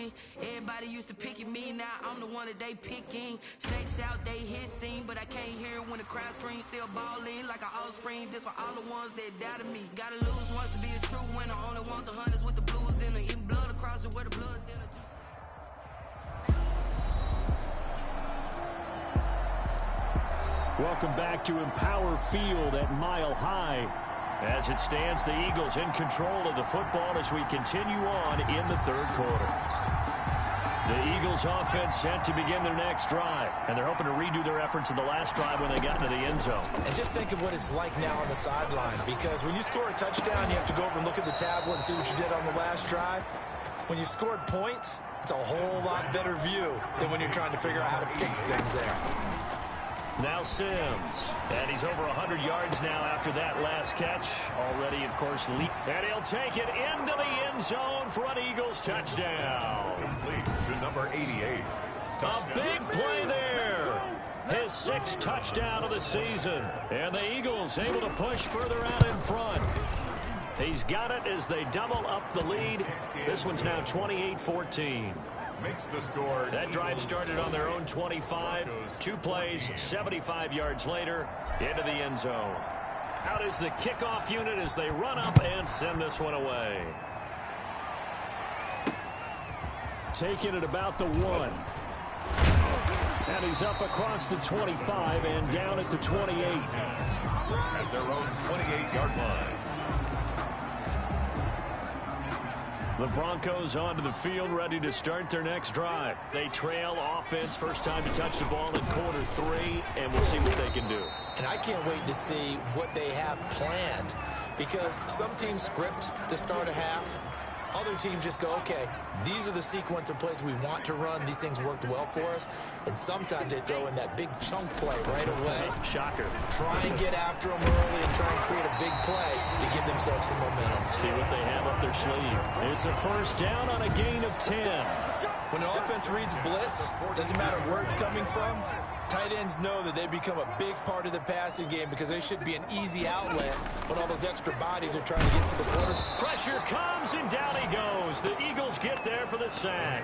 seen. Everybody used to pick at me, now I'm the one that they picking. Snakes out, they hissing, but I can't hear when the crowd screams. Still balling like an offspring. This for all the ones that doubted me. Gotta lose once to be a true winner. Only want the hunters with the blues in it. Eating blood across it where the blood dinner. Welcome back to Empower Field at Mile High. As it stands, the Eagles in control of the football as we continue on in the third quarter. The Eagles offense set to begin their next drive, and they're hoping to redo their efforts in the last drive when they got into the end zone. And just think of what it's like now on the sideline, because when you score a touchdown, you have to go over and look at the tablet and see what you did on the last drive. When you scored points, it's a whole lot better view than when you're trying to figure out how to fix things there. Now Sims, and he's over 100 yards now after that last catch. Already, of course, lead. And he'll take it into the end zone for an Eagles touchdown. Complete to number 88. A big play there. His sixth touchdown of the season. And the Eagles able to push further out in front. He's got it as they double up the lead. This one's now 28-14. Makes the score. That drive started on their own 25. 2 plays, 75 yards later, into the end zone. Out is the kickoff unit as they run up and send this one away. Taking it about the 1. And he's up across the 25 and down at the 28. At their own 28-yard line. The Broncos onto the field, ready to start their next drive. They trail offense, first time to touch the ball in quarter 3, and we'll see what they can do. And I can't wait to see what they have planned, because some teams script to start a half. Other teams just go, okay, these are the sequence of plays we want to run. These things worked well for us. And sometimes they throw in that big chunk play right away. Shocker. Try and get after them early and try and create a big play to give themselves some momentum. See what they have up their sleeve. It's a first down on a gain of 10. When an offense reads blitz, doesn't matter where it's coming from, tight ends know that they become a big part of the passing game because they should be an easy outlet when all those extra bodies are trying to get to the quarter. Pressure comes, and down he goes. The Eagles get there for the sack.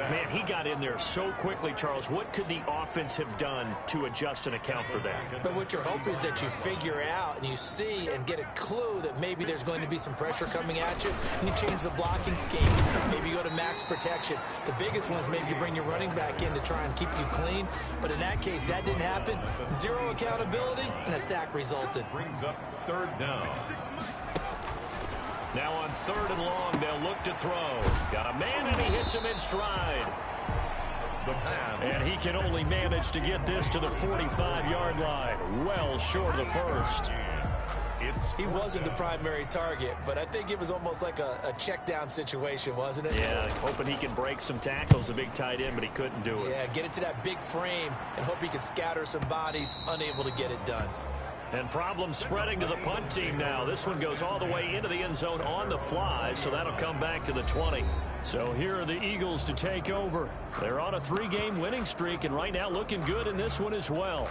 Man, he got in there so quickly, Charles. What could the offense have done to adjust and account for that? But what you're hoping is that you figure out and you see and get a clue that maybe there's going to be some pressure coming at you, and you change the blocking scheme. Maybe you go to max protection. The biggest one is maybe you bring your running back in to try and keep you clean. But in that case, that didn't happen. Zero accountability, and a sack resulted. Brings up third down. Now on 3rd and long, they'll look to throw. Got a man, and he hits him in stride. The pass. And he can only manage to get this to the 45-yard line. Well short of the first. He wasn't the primary target, but I think it was almost like a check down situation, wasn't it? Yeah, hoping he can break some tackles, a big tight end, but he couldn't do it. Yeah, get it to that big frame and hope he can scatter some bodies, unable to get it done. And problems spreading to the punt team now. This one goes all the way into the end zone on the fly, so that'll come back to the 20. So here are the Eagles to take over. They're on a 3-game winning streak, and right now looking good in this one as well.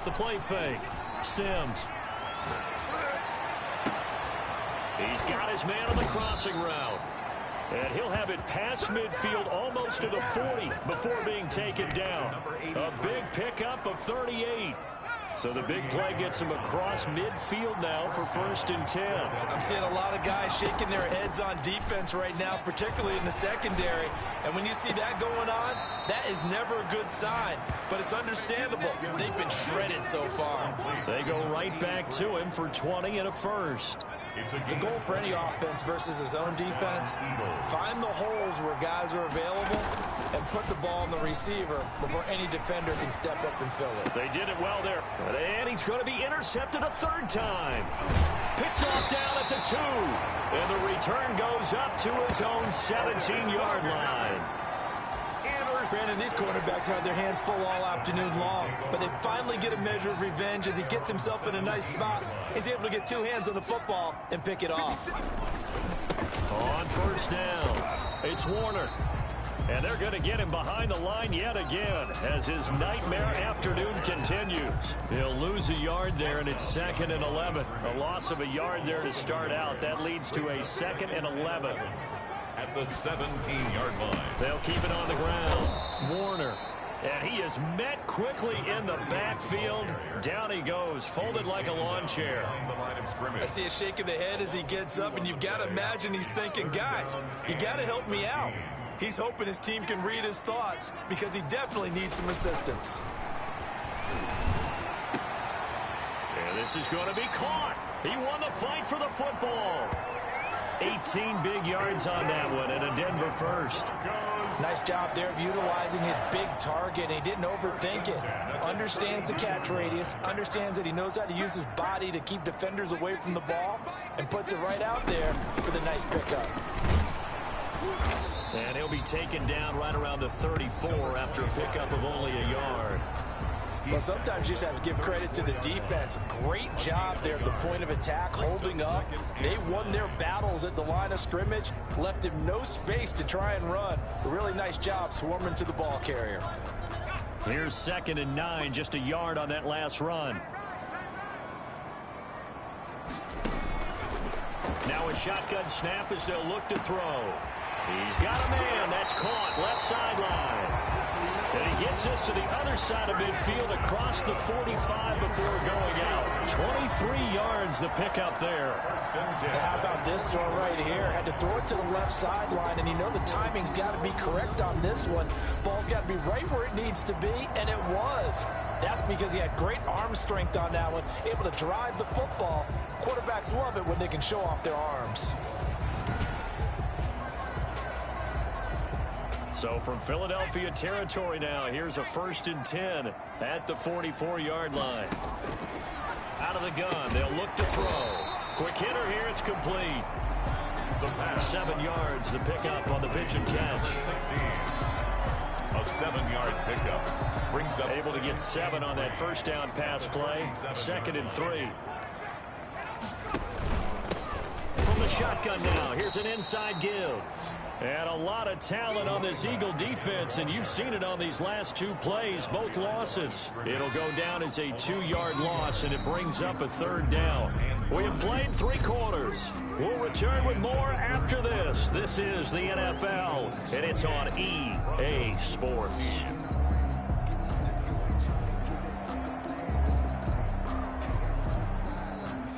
The play fake. Sims. He's got his man on the crossing route. And he'll have it past midfield almost to the 40 before being taken down. A big pickup of 38. So the big play gets him across midfield now for 1st and 10. I'm seeing a lot of guys shaking their heads on defense right now, particularly in the secondary. And when you see that going on, that is never a good sign. But it's understandable. They've been shredded so far. They go right back to him for 20 and a first. The goal for any offense versus his own defense, find the holes where guys are available and put the ball on the receiver before any defender can step up and fill it. They did it well there. And he's going to be intercepted a 3rd time. Picked off down at the 2. And the return goes up to his own 17-yard line. Brandon, these cornerbacks had their hands full all afternoon long, but they finally get a measure of revenge as he gets himself in a nice spot. He's able to get two hands on the football and pick it off. On first down, it's Warner. And they're going to get him behind the line yet again as his nightmare afternoon continues. He'll lose a yard there, and it's 2nd and 11. A loss of a yard there to start out. That leads to a 2nd and 11. At the 17-yard line. They'll keep it on the ground. Warner. And he is met quickly in the backfield. Down he goes, folded like a lawn chair. I see a shake of the head as he gets up, and you've got to imagine he's thinking, guys, you got to help me out. He's hoping his team can read his thoughts because he definitely needs some assistance. And this is going to be caught. He won the fight for the football. 18 big yards on that one, and a Denver first. Nice job there of utilizing his big target. He didn't overthink it. Understands the catch radius, understands that he knows how to use his body to keep defenders away from the ball, and puts it right out there for the nice pickup. And he'll be taken down right around the 34 after a pickup of only a yard. Well, sometimes you just have to give credit to the defense. Great job there at the point of attack, holding up. They won their battles at the line of scrimmage, left him no space to try and run. A really nice job swarming to the ball carrier. Here's 2nd and 9, just a yard on that last run. Now a shotgun snap as they'll look to throw. He's got a man. That's caught. Left sideline. And he gets us to the other side of midfield across the 45 before going out. 23 yards the pickup there. How about this throw right here? Had to throw it to the left sideline, and you know the timing's got to be correct on this one. Ball's got to be right where it needs to be, and it was. That's because he had great arm strength on that one, able to drive the football. Quarterbacks love it when they can show off their arms. So from Philadelphia territory now, here's a 1st and 10 at the 44-yard line. Out of the gun, they'll look to throw. Quick hitter here, it's complete. 7 yards, the pickup on the pitch and catch. 16. A 7-yard pickup. Brings up able to get 7 on that first down pass play. 2nd and 3. From the shotgun now, here's an inside give. And a lot of talent on this Eagle defense, and you've seen it on these last 2 plays, both losses. It'll go down as a 2-yard loss, and it brings up a 3rd down. We have played 3 quarters. We'll return with more after this. This is the NFL, and it's on EA Sports.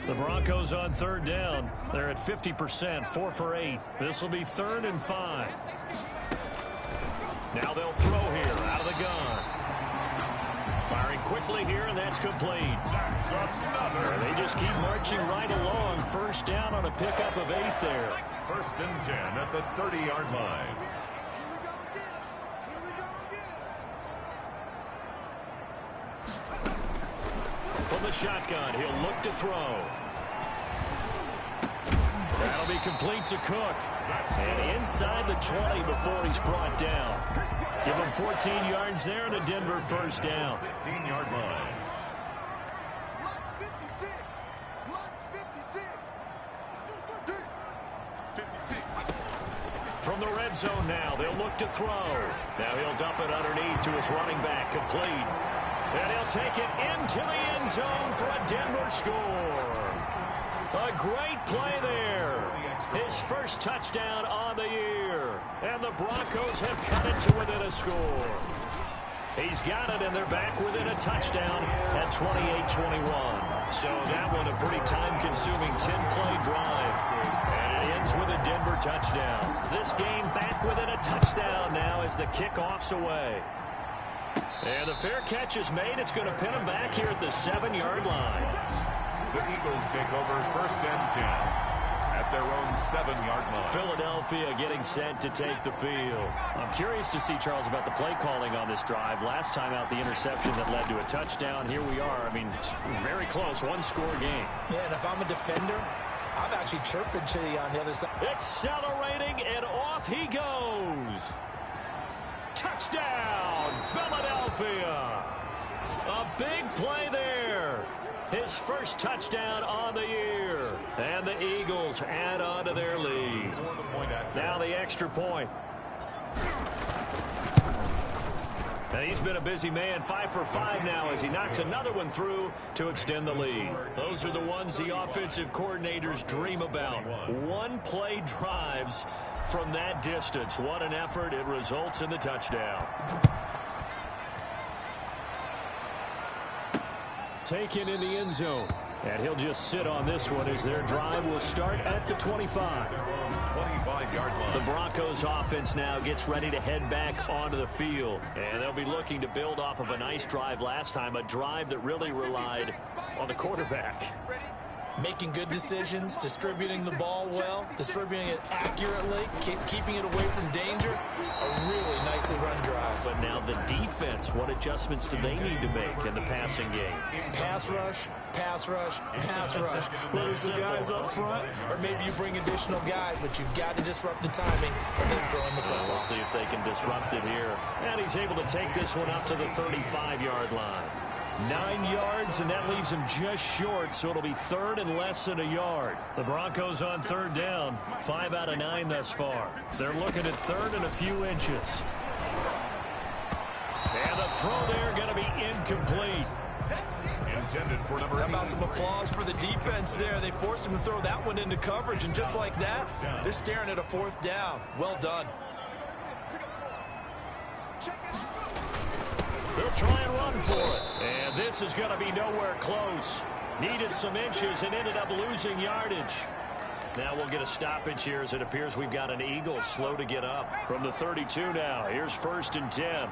The Broncos on 3rd down. They're at 50%, 4 for 8. This will be 3rd and 5. Now they'll throw here out of the gun. Firing quickly here, and that's complete. And they just keep marching right along. 1st down on a pickup of 8 there. 1st and 10 at the 30-yard line. From the shotgun, he'll look to throw. That'll be complete to Cook. And inside the 20 before he's brought down. Give him 14 yards there and a Denver 1st down. 16-yard line. From the red zone now, they'll look to throw. Now he'll dump it underneath to his running back, complete. And he'll take it into the end zone for a Denver score. A great play there. His 1st touchdown on the year. And the Broncos have cut it to within a score. He's got it, and they're back within a touchdown at 28-21. So that one a pretty time-consuming 10-play drive. And it ends with a Denver touchdown. This game back within a touchdown now as the kickoff's away. And the fair catch is made. It's going to pin him back here at the 7-yard line. The Eagles take over 1st and 10 at their own 7-yard line. Philadelphia getting set to take the field. I'm curious to see, Charles, about the play calling on this drive. Last time out, the interception that led to a touchdown. Here we are. I mean, very close, 1-score game. Yeah, and if I'm a defender, I'm actually chirping to you on the other side. Accelerating, and off he goes. Touchdown, Philadelphia. A big play there. His first touchdown on the year. And the Eagles add on to their lead. Now the extra point. And he's been a busy man, 5 for 5 now as he knocks another one through to extend the lead. Those are the ones the offensive coordinators dream about. One-play drives from that distance. What an effort. It results in the touchdown. Taken in the end zone. And he'll just sit on this one as their drive will start at the 25. 25-yard line. The Broncos offense now gets ready to head back onto the field. And they'll be looking to build off of a nice drive last time, a drive that really relied on the quarterback. Making good decisions, distributing the ball well, distributing it accurately, keeping it away from danger. A really nicely run drive. But now the defense, what adjustments do they need to make in the passing game? Pass rush, pass rush, pass rush. Whether it's the guys up front or maybe you bring additional guys, but you've got to disrupt the timing and then throw in the football. We'll see if they can disrupt it here. And he's able to take this one up to the 35-yard line. 9 yards, and that leaves him just short, so it'll be third and less than a yard. The Broncos on third down, 5 out of 9 thus far. They're looking at third and a few inches. And the throw there going to be incomplete. Intended for number 8. How about some applause for the defense there? They forced him to throw that one into coverage, and just like that, they're staring at a fourth down. Well done. They'll try and run for it. And this is going to be nowhere close. Needed some inches and ended up losing yardage. Now we'll get a stoppage here as it appears we've got an Eagle slow to get up. From the 32 now, here's 1st and 10.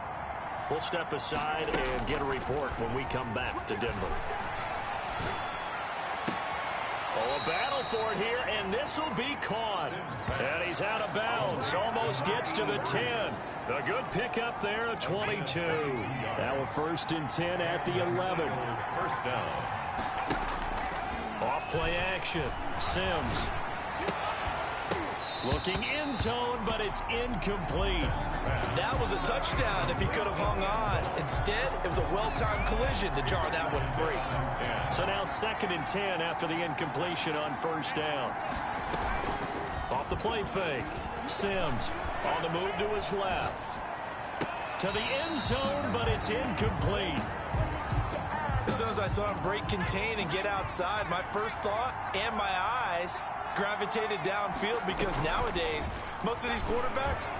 We'll step aside and get a report when we come back to Denver. Oh, a battle for it here, and this will be caught. And he's out of bounds. Almost gets to the 10. A good pickup there at 22. Now a 1st and 10 at the 11. First down. Off play action. Sims. Looking end zone, but it's incomplete. That was a touchdown if he could have hung on. Instead, it was a well-timed collision to jar that one free. So now 2nd and 10 after the incompletion on 1st down. Off the play fake. Sims on the move to his left. To the end zone, but it's incomplete. As soon as I saw him break contain and get outside, my first thought and my eyes gravitated downfield, because nowadays, most of these quarterbacks,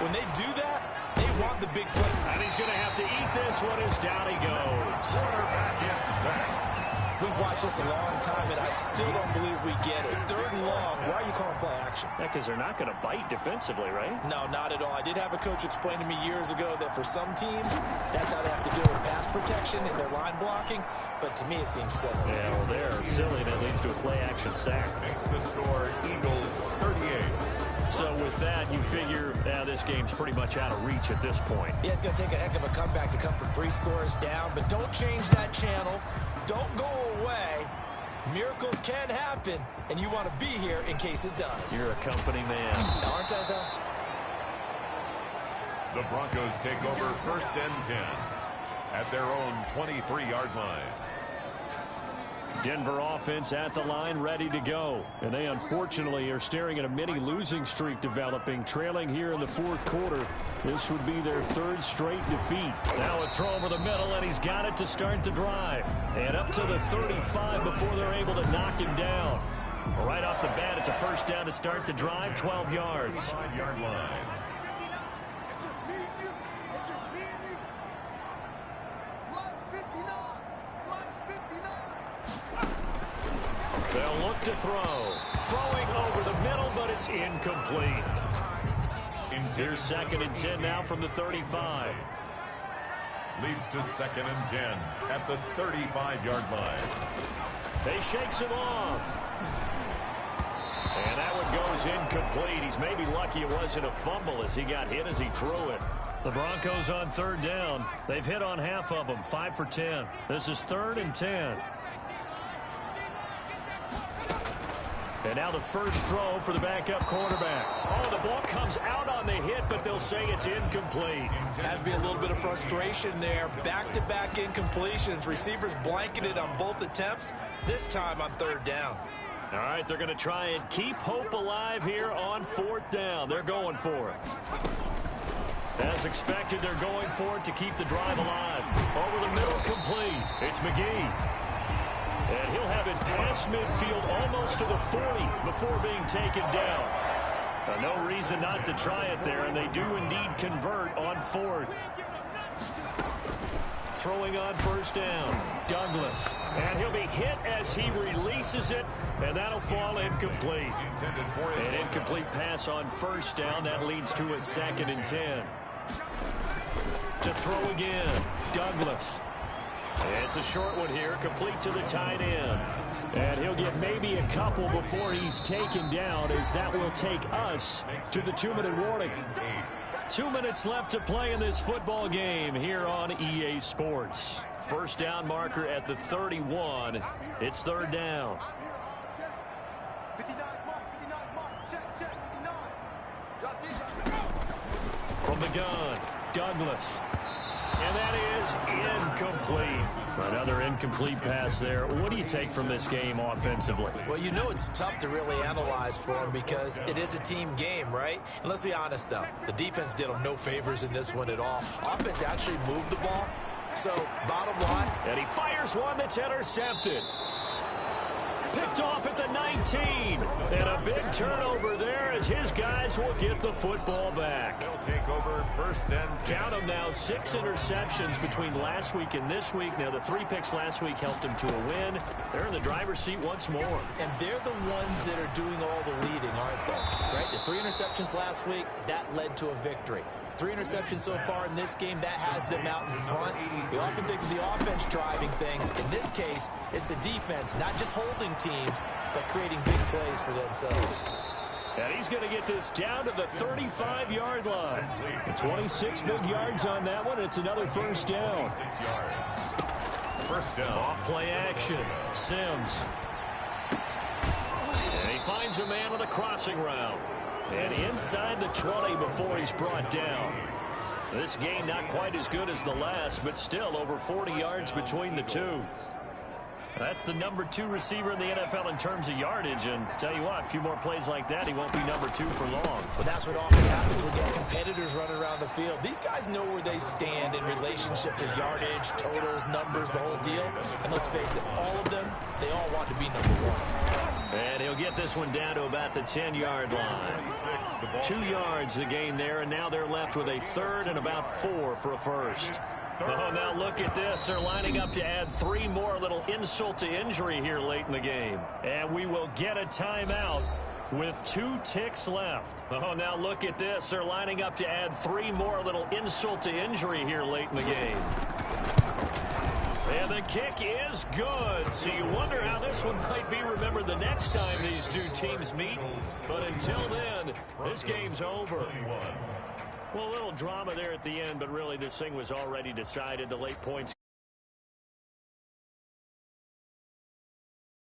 when they do that, they want the big play. And he's going to have to eat this one as down he goes. Quarterback is sacked. We've watched this a long time, and I still don't believe we get it. 3rd and long, why are you calling play action? Yeah, because they're not going to bite defensively, right? No, not at all. I did have a coach explain to me years ago that for some teams, that's how they have to deal with pass protection and their line blocking. But to me, it seems silly. Yeah, well, they're silly, and it leads to a play-action sack. Makes the score Eagles 38. So with that, you figure this game's pretty much out of reach at this point. Yeah, it's going to take a heck of a comeback to come from 3 scores down, but don't change that channel. Don't go away. Miracles can happen, and you want to be here in case it does. You're a company man. Aren't I, though? The Broncos take over 1st and 10 at their own 23-yard line. Denver offense at the line, ready to go. And they unfortunately are staring at a mini losing streak developing, trailing here in the 4th quarter. This would be their 3rd straight defeat. Now a throw over the middle, and he's got it to start the drive. And up to the 35 before they're able to knock him down. Right off the bat, it's a 1st down to start the drive, 12 yards. 5-yard line. They'll look to throw. Throwing over the middle, but it's incomplete. Here's 2nd and 10 now from the 35. Leads to 2nd and 10 at the 35-yard line. He shakes him off. And that one goes incomplete. He's maybe lucky it wasn't a fumble as he got hit as he threw it. The Broncos on 3rd down. They've hit on half of them, 5 for 10. This is 3rd and 10. And now the first throw for the backup quarterback. Oh, the ball comes out on the hit, but they'll say it's incomplete. Has to be a little bit of frustration there. Back-to-back incompletions. Receivers blanketed on both attempts, this time on third down. All right, they're going to try and keep hope alive here on fourth down. They're going for it. As expected, they're going for it to keep the drive alive. Over the middle, complete. It's McGee. And he'll have it past midfield almost to the 40 before being taken down. No reason not to try it there, and they do indeed convert on fourth. Throwing on first down, Douglas. And he'll be hit as he releases it, and that'll fall incomplete. An incomplete pass on first down. That leads to a 2nd and 10. To throw again, Douglas. It's a short one here, complete to the tight end. And he'll get maybe a couple before he's taken down, as that will take us to the 2-minute warning. 2 minutes left to play in this football game here on EA Sports. First down marker at the 31. It's third down. From the gun, Douglas. And that is incomplete. Another incomplete pass there. What do you take from this game offensively? Well, you know it's tough to really analyze for them because it is a team game, right? And let's be honest, though. The defense did them no favors in this one at all. Offense actually moved the ball. So, bottom line. And he fires one that's intercepted. Picked off at the 19. And a big turnover there as his guys will get the football back. They'll take over first and 10. Count them now, 6 interceptions between last week and this week. Now, the 3 picks last week helped them to a win. They're in the driver's seat once more. And they're the ones that are doing all the leading, aren't they? Right? The 3 interceptions last week, that led to a victory. 3 interceptions so far in this game, that has them out in front. We often think of the offense driving things. In this case, it's the defense, not just holding teams, but creating big plays for themselves. And he's going to get this down to the 35-yard line. 26 big yards on that one. It's another first down. 6 yards. First down. Off play action. Sims. And he finds a man on a crossing route. And inside the 20 before he's brought down. This game not quite as good as the last, but still over 40 yards between the two. That's the number 2 receiver in the NFL in terms of yardage. And tell you what, a few more plays like that, he won't be number 2 for long. But that's what often happens when you have competitors running around the field. These guys know where they stand in relationship to yardage, totals, numbers, the whole deal. And let's face it, all of them, they all want to be number 1. And he'll get this one down to about the 10-yard line. 2 yards the gain there, and now they're left with a 3rd and about 4 for a first. Oh, now look at this. They're lining up to add 3 more. A little insult to injury here late in the game. And we will get a timeout with 2 ticks left. Oh, now look at this. They're lining up to add 3 more. A little insult to injury here late in the game. And the kick is good. So you wonder how this one might be remembered the next time these two teams meet. But until then, this game's over. Well, a little drama there at the end, but really this thing was already decided. The late points